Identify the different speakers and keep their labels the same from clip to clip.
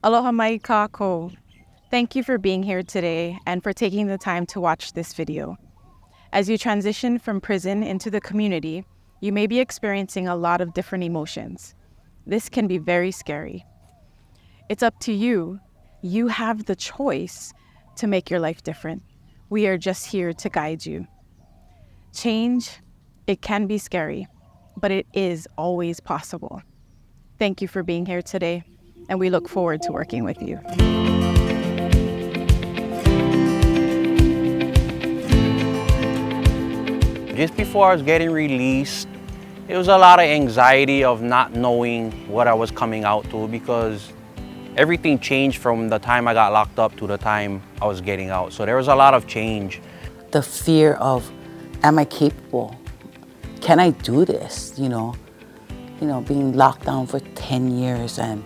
Speaker 1: Aloha mai kako. Thank you for being here today and for taking the time to watch this video. As you transition from prison into the community, you may be experiencing a lot of different emotions. This can be very scary. It's up to you. You have the choice to make your life different. We are just here to guide you. Change, it can be scary, but it is always possible. Thank you for being here today, and we look forward to working with you.
Speaker 2: Just before I was getting released, it was a lot of anxiety of not knowing what I was coming out to, because everything changed from the time I got locked up to the time I was getting out. So there was a lot of change.
Speaker 3: The fear of, am I capable? Can I do this? You know, being locked down for 10 years and,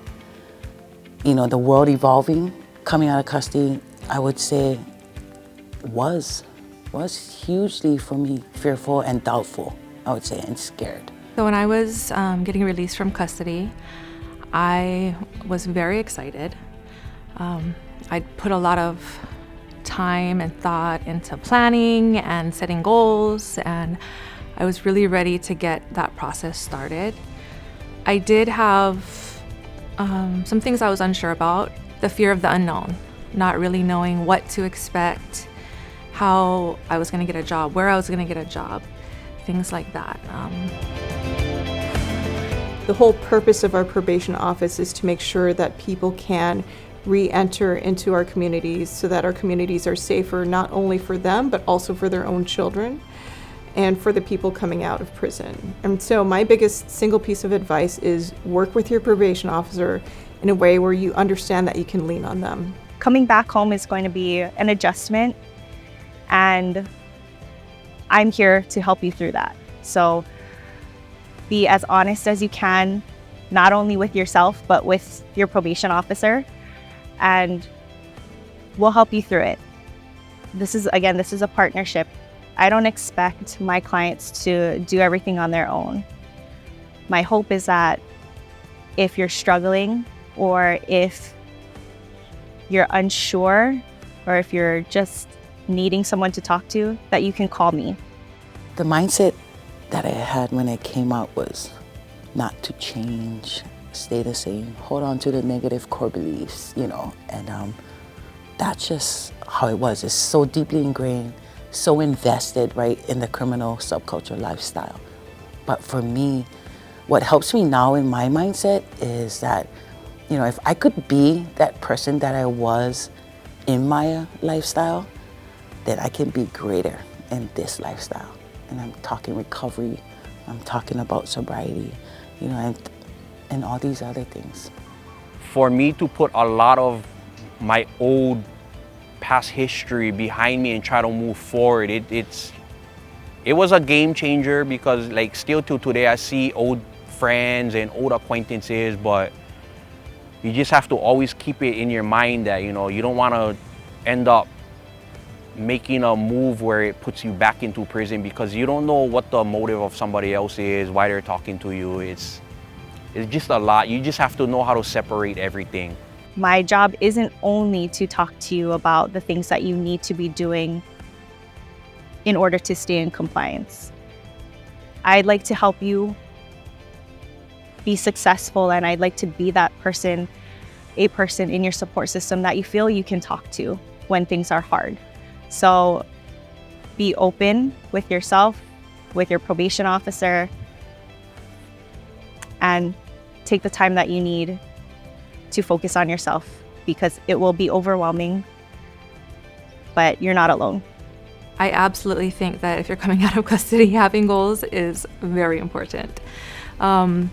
Speaker 3: the world evolving, coming out of custody, I would say was hugely for me fearful and doubtful, I would say, and scared.
Speaker 4: So when I was getting released from custody, I was very excited. I put a lot of time and thought into planning and setting goals, and I was really ready to get that process started. I did have some things I was unsure about. The fear of the unknown, not really knowing what to expect, how I was going to get a job, where I was going to get a job, things like that.
Speaker 5: The whole purpose of our probation office is to make sure that people can re-enter into our communities so that our communities are safer, not only for them, but also for their own children and for the people coming out of prison. And so my biggest single piece of advice is work with your probation officer in a way where you understand that you can lean on them.
Speaker 6: Coming back home is going to be an adjustment, and I'm here to help you through that. So be as honest as you can, not only with yourself, but with your probation officer, and we'll help you through it. This is a partnership. I don't expect my clients to do everything on their own. My hope is that if you're struggling, or if you're unsure, or if you're just needing someone to talk to, that you can call me.
Speaker 3: The mindset that I had when I came out was not to change, stay the same, hold on to the negative core beliefs, and that's just how it was. It's so deeply ingrained, so invested, right, in the criminal subculture lifestyle. But for me, what helps me now in my mindset is that, if I could be that person that I was in my lifestyle, then I can be greater in this lifestyle. And I'm talking recovery, I'm talking about sobriety, and all these other things.
Speaker 2: For me to put a lot of my old past history behind me and try to move forward, it was a game changer, because still till today I see old friends and old acquaintances, but you just have to always keep it in your mind that, you don't want to end up making a move where it puts you back into prison, because you don't know what the motive of somebody else is, why they're talking to you. It's just a lot. You just have to know how to separate everything.
Speaker 6: My job isn't only to talk to you about the things that you need to be doing in order to stay in compliance. I'd like to help you be successful, and I'd like to be that person, a person in your support system that you feel you can talk to when things are hard. So be open with yourself, with your probation officer, and take the time that you need to focus on yourself, because it will be overwhelming, but you're not alone.
Speaker 4: I absolutely think that if you're coming out of custody, having goals is very important. I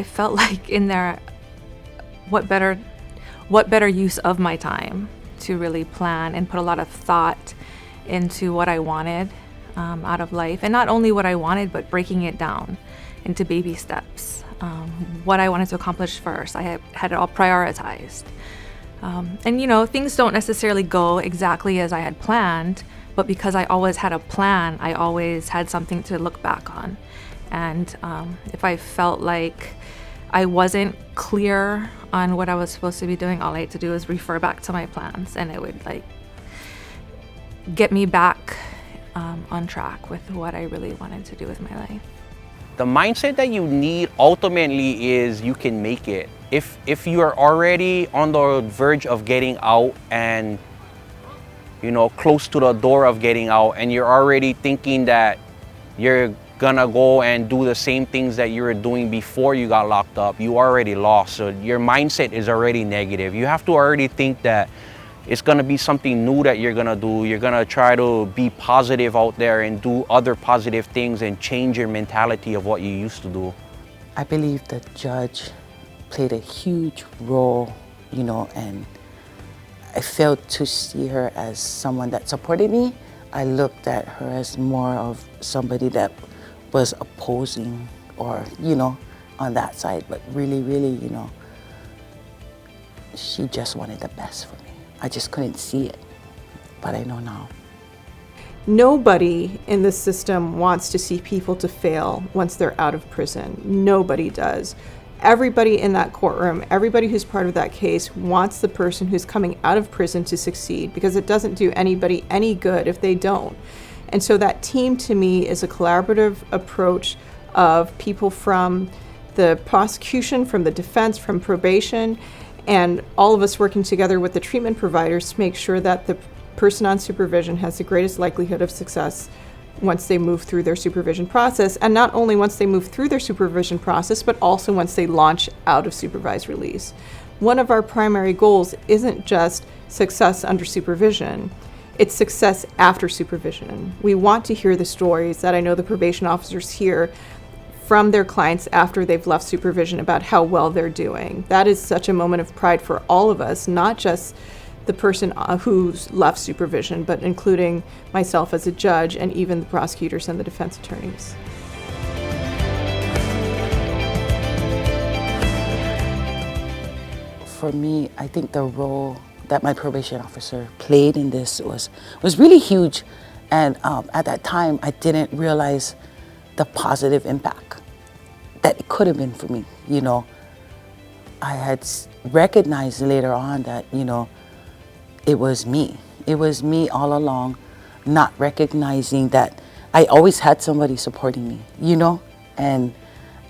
Speaker 4: felt like in there, what better use of my time to really plan and put a lot of thought into what I wanted out of life. And not only what I wanted, but breaking it down into baby steps. What I wanted to accomplish first. I had it all prioritized. And things don't necessarily go exactly as I had planned, but because I always had a plan, I always had something to look back on. And if I felt like I wasn't clear on what I was supposed to be doing, all I had to do was refer back to my plans, and it would like get me back on track with what I really wanted to do with my life.
Speaker 2: The mindset that you need ultimately is you can make it. If you are already on the verge of getting out and close to the door of getting out, and you're already thinking that you're gonna go and do the same things that you were doing before you got locked up, you already lost. So your mindset is already negative. You have to already think that it's gonna be something new that you're gonna do. You're gonna try to be positive out there and do other positive things and change your mentality of what you used to do.
Speaker 3: I believe the judge played a huge role, and I failed to see her as someone that supported me. I looked at her as more of somebody that was opposing or, on that side. But really, she just wanted the best for me. I just couldn't see it, but I know now.
Speaker 5: Nobody in the system wants to see people to fail once they're out of prison. Nobody does. Everybody in that courtroom, everybody who's part of that case wants the person who's coming out of prison to succeed, because it doesn't do anybody any good if they don't. And so that team to me is a collaborative approach of people from the prosecution, from the defense, from probation, and all of us working together with the treatment providers to make sure that the person on supervision has the greatest likelihood of success once they move through their supervision process. And not only once they move through their supervision process, but also once they launch out of supervised release. One of our primary goals isn't just success under supervision, it's success after supervision. We want to hear the stories that I know the probation officers hear from their clients after they've left supervision about how well they're doing. That is such a moment of pride for all of us, not just the person who's left supervision, but including myself as a judge and even the prosecutors and the defense attorneys.
Speaker 3: For me, I think the role that my probation officer played in this was really huge. And at that time, I didn't realize the positive impact that it could have been for me. I had recognized later on that, it was me. It was me all along, not recognizing that I always had somebody supporting me, and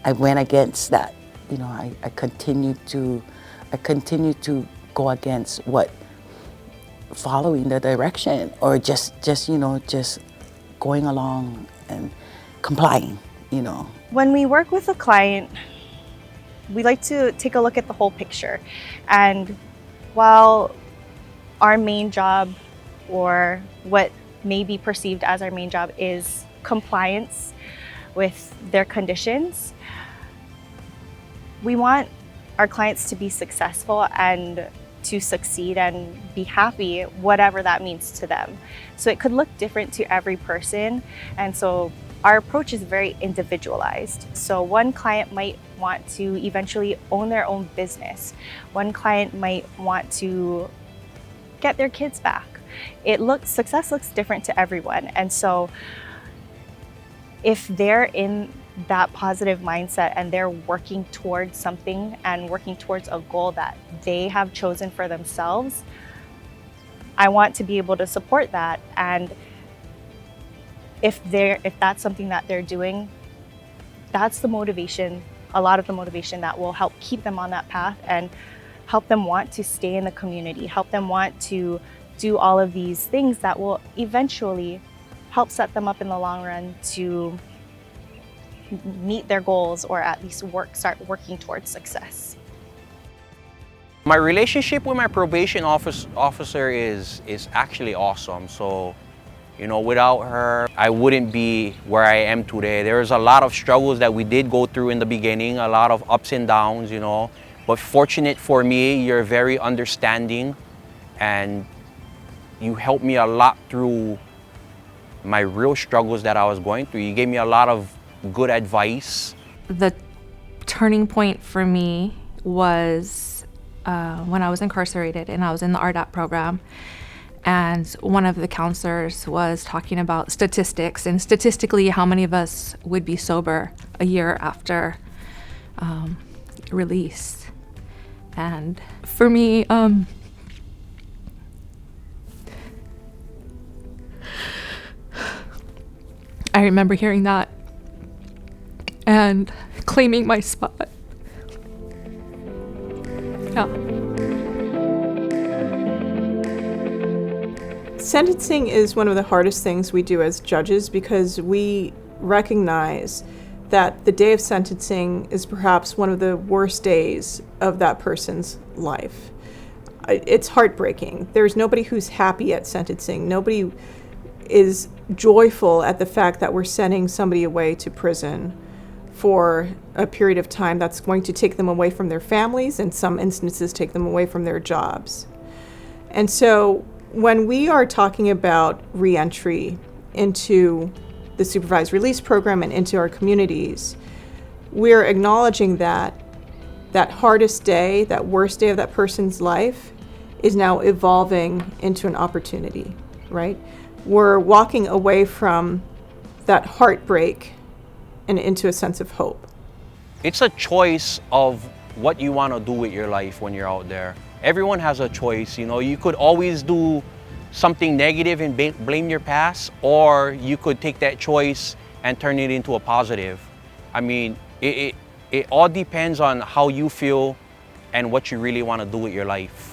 Speaker 3: I went against that. I continued to go against following the direction, or just going along and complying,
Speaker 6: When we work with a client, we like to take a look at the whole picture. And while our main job, or what may be perceived as our main job, is compliance with their conditions, we want our clients to be successful and to succeed and be happy, whatever that means to them. So it could look different to every person, and so our approach is very individualized. So one client might want to eventually own their own business. One client might want to get their kids back. Success looks different to everyone. And so if they're in that positive mindset and they're working towards something and working towards a goal that they have chosen for themselves, I want to be able to support that. And if that's something that they're doing, that's the motivation, a lot of the motivation that will help keep them on that path and help them want to stay in the community, help them want to do all of these things that will eventually help set them up in the long run to meet their goals, or at least start working towards success.
Speaker 2: My relationship with my probation officer is actually awesome. So, without her, I wouldn't be where I am today. There's a lot of struggles that we did go through in the beginning, a lot of ups and downs, But fortunate for me, you're very understanding, and you helped me a lot through my real struggles that I was going through. You gave me a lot of good advice.
Speaker 4: The turning point for me was when I was incarcerated and I was in the RDAP program, and one of the counselors was talking about statistics, and statistically how many of us would be sober a year after release. And for me, I remember hearing that and claiming my spot. Yeah.
Speaker 5: Sentencing is one of the hardest things we do as judges because we recognize that the day of sentencing is perhaps one of the worst days of that person's life. It's heartbreaking. There's nobody who's happy at sentencing. Nobody is joyful at the fact that we're sending somebody away to prison for a period of time that's going to take them away from their families, in some instances take them away from their jobs. And so when we are talking about reentry into the supervised release program and into our communities, we're acknowledging that that hardest day, that worst day of that person's life is now evolving into an opportunity, right? We're walking away from that heartbreak and into a sense of hope.
Speaker 2: It's a choice of what you want to do with your life when you're out there. Everyone has a choice, you know. You could always do something negative and blame your past, or you could take that choice and turn it into a positive. I mean, it all depends on how you feel and what you really want to do with your life.